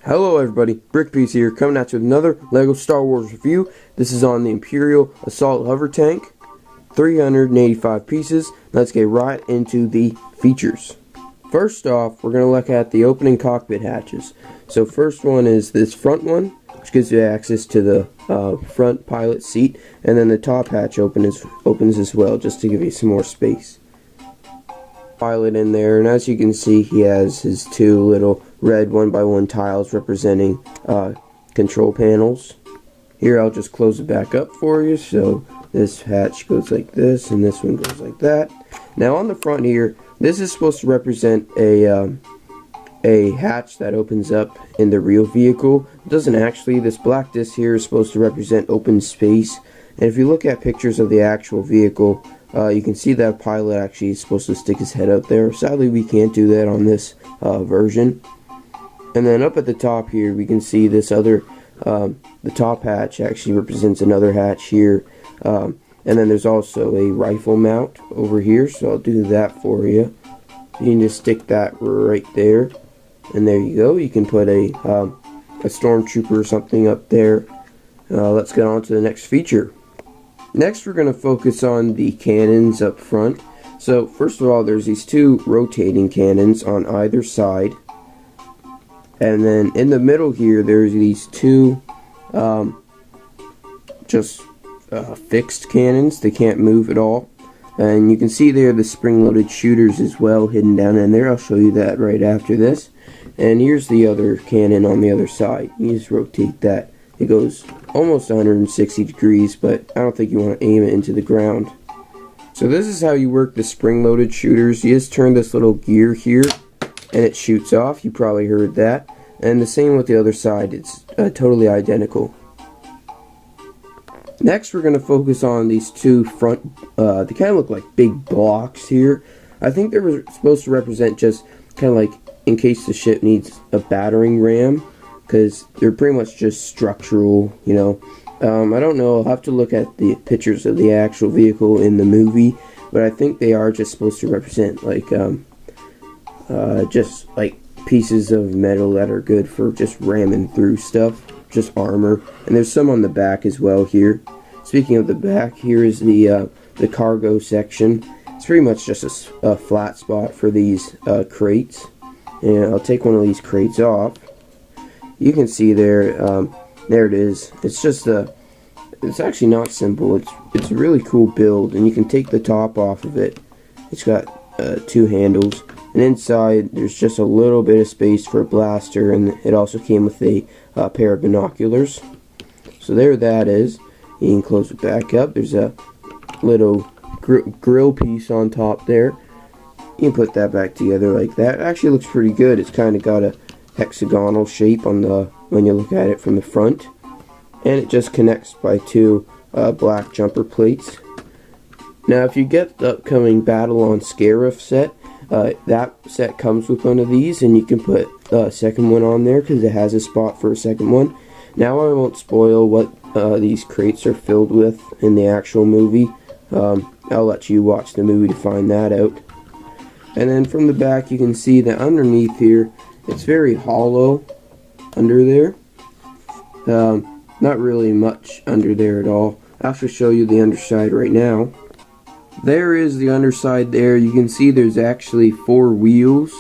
Hello everybody, Brickpiece here, coming at you with another LEGO Star Wars review. This is on the Imperial Assault Hovertank, 385 pieces. Let's get right into the features. First off, we're going to look at the opening cockpit hatches. So first one is this front one, which gives you access to the front pilot seat, and then the top hatch opens as well, just to give you some more space. Pilot in there, and as you can see, he has his two little red 1x1 tiles representing control panels. Here, I'll just close it back up for you. So this hatch goes like this, and this one goes like that. Now on the front here, this is supposed to represent a hatch that opens up in the real vehicle. It doesn't actually. This black disc here is supposed to represent open space. And if you look at pictures of the actual vehicle, you can see that pilot actually is supposed to stick his head out there. Sadly, we can't do that on this version. And then up at the top here, we can see this other, the top hatch actually represents another hatch here. And then there's also a rifle mount over here, so I'll do that for you. You can just stick that right there. And there you go. You can put a stormtrooper or something up there. Let's get on to the next feature. Next, we're going to focus on the cannons up front. So first of all, there's these two rotating cannons on either side. And then in the middle here, there's these two fixed cannons. They can't move at all. And you can see there the spring-loaded shooters as well hidden down in there. I'll show you that right after this. And here's the other cannon on the other side. You just rotate that. It goes almost 160 degrees, but I don't think you want to aim it into the ground. So this is how you work the spring-loaded shooters. You just turn this little gear here, and it shoots off. You probably heard that. And the same with the other side. It's totally identical. Next, we're going to focus on these two front, they kind of look like big blocks here. I think they were supposed to represent just kind of like in case the ship needs a battering ram, because they're pretty much just structural, you know. I don't know, I'll have to look at the pictures of the actual vehicle in the movie, but I think they are just supposed to represent like, just like pieces of metal that are good for just ramming through stuff, just armor. And there's some on the back as well here. Speaking of the back, here is the cargo section. It's pretty much just a flat spot for these crates. And I'll take one of these crates off. You can see there, there it is. It's just it's actually not simple. It's a really cool build, and you can take the top off of it. It's got two handles, and inside there's just a little bit of space for a blaster, and it also came with a pair of binoculars. So there that is. You can close it back up. There's a little grill piece on top there. You can put that back together like that. It actually looks pretty good. It's kind of got a hexagonal shape on when you look at it from the front, and it just connects by two black jumper plates. Now, if you get the upcoming Battle on Scarif set, that set comes with one of these, and you can put a second one on there because it has a spot for a second one. Now, I won't spoil what these crates are filled with in the actual movie. I'll let you watch the movie to find that out. And then from the back, you can see that underneath here, it's very hollow under there. Not really much under there at all. I'll actually show you the underside right now. There is the underside there. You can see there's actually 4 wheels,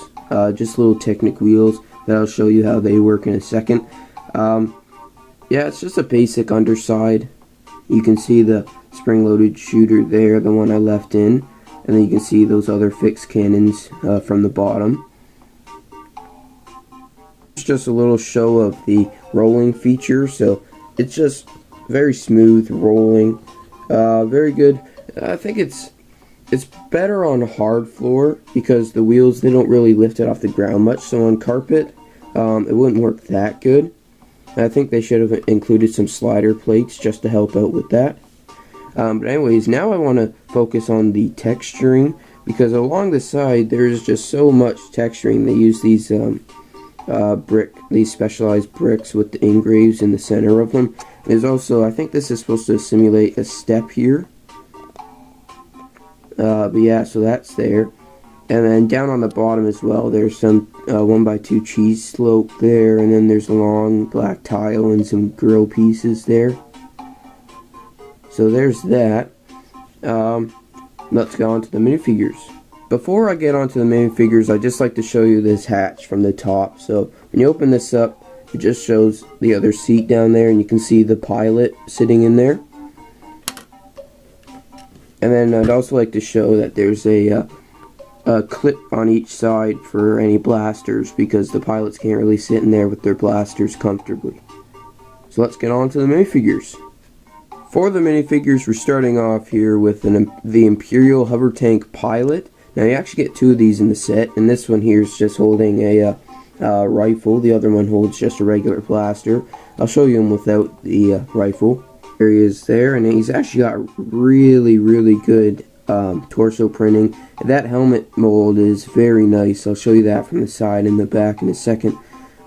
just little Technic wheels that I'll show you how they work in a second. Yeah, it's just a basic underside. You can see the spring-loaded shooter there, the one I left in. And then you can see those other fixed cannons from the bottom. It's just a little show of the rolling feature, so it's just very smooth rolling, very good. I think it's better on hard floor because the wheels, they don't really lift it off the ground much. So on carpet, it wouldn't work that good. I think they should have included some slider plates just to help out with that. But anyways, now I want to focus on the texturing, because along the side there's just so much texturing. They use these these specialized bricks with the engraves in the center of them. There's also, I think this is supposed to simulate a step here. But yeah, so that's there. And then down on the bottom as well, there's some 1x2 cheese slope there, and then there's a long black tile and some grill pieces there. So there's that. Let's go on to the minifigures. Before I get onto the minifigures, I'd just like to show you this hatch from the top. So when you open this up, it just shows the other seat down there, and you can see the pilot sitting in there. And then I'd also like to show that there's a clip on each side for any blasters, because the pilots can't really sit in there with their blasters comfortably. So let's get on to the minifigures. For the minifigures, we're starting off here with the Imperial Hovertank pilot. Now you actually get two of these in the set, and this one here is just holding a rifle. The other one holds just a regular blaster. I'll show you him without the rifle. There he is there, and he's actually got really good torso printing. That helmet mold is very nice. I'll show you that from the side and the back in a second.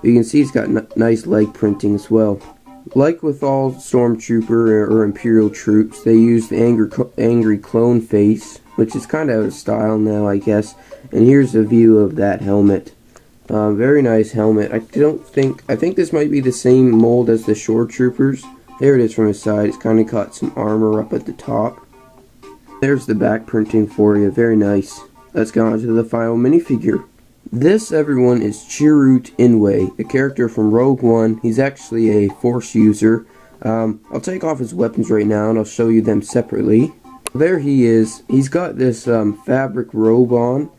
But you can see he's got nice leg printing as well. Like with all Stormtrooper or Imperial troops, they use the angry clone face, which is kind of out of style now, I guess. And here's a view of that helmet. Very nice helmet. I think this might be the same mold as the Shore Troopers. There it is from the side. It's kind of got some armor up at the top. There's the back printing for you. Very nice. Let's go on to the final minifigure. This, everyone, is Chirrut Inway, a character from Rogue One. He's actually a Force user. I'll take off his weapons right now, and I'll show you them separately. There he is. He's got this fabric robe on,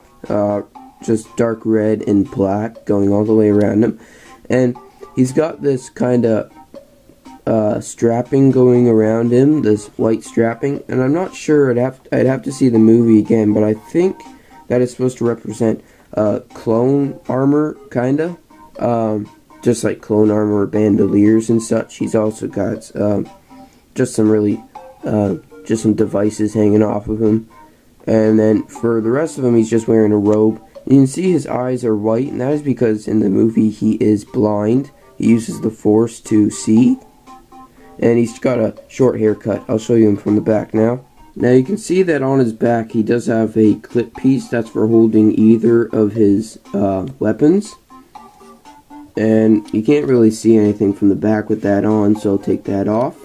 just dark red and black going all the way around him. And he's got this kind of strapping going around him, this white strapping. And I'm not sure, I'd have to see the movie again, but I think that is supposed to represent clone armor, kinda. Just like clone armor, bandoliers and such. He's also got just some devices hanging off of him. And then for the rest of him, he's just wearing a robe. You can see his eyes are white, and that is because in the movie he is blind. He uses the Force to see. And he's got a short haircut. I'll show you him from the back now. Now you can see that on his back he does have a clip piece. That's for holding either of his weapons. And you can't really see anything from the back with that on, so I'll take that off.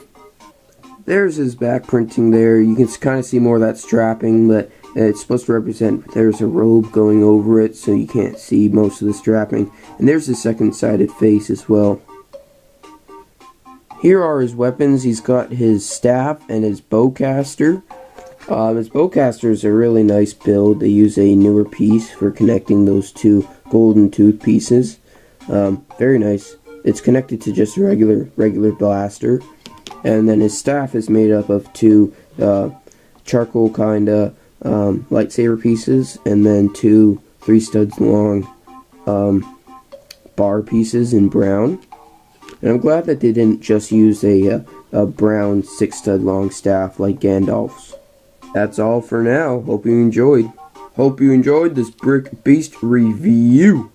There's his back printing there. You can kind of see more of that strapping, but it's supposed to represent there's a robe going over it, so you can't see most of the strapping. And there's his second-sided face as well. Here are his weapons. He's got his staff and his bowcaster. His bowcaster is a really nice build. They use a newer piece for connecting those two golden tooth pieces. Very nice. It's connected to just a regular blaster. And then his staff is made up of two charcoal kinda lightsaber pieces, and then two 3 studs long bar pieces in brown. And I'm glad that they didn't just use a brown 6 stud long staff like Gandalf's. That's all for now. Hope you enjoyed. Hope you enjoyed this Brick Beast review.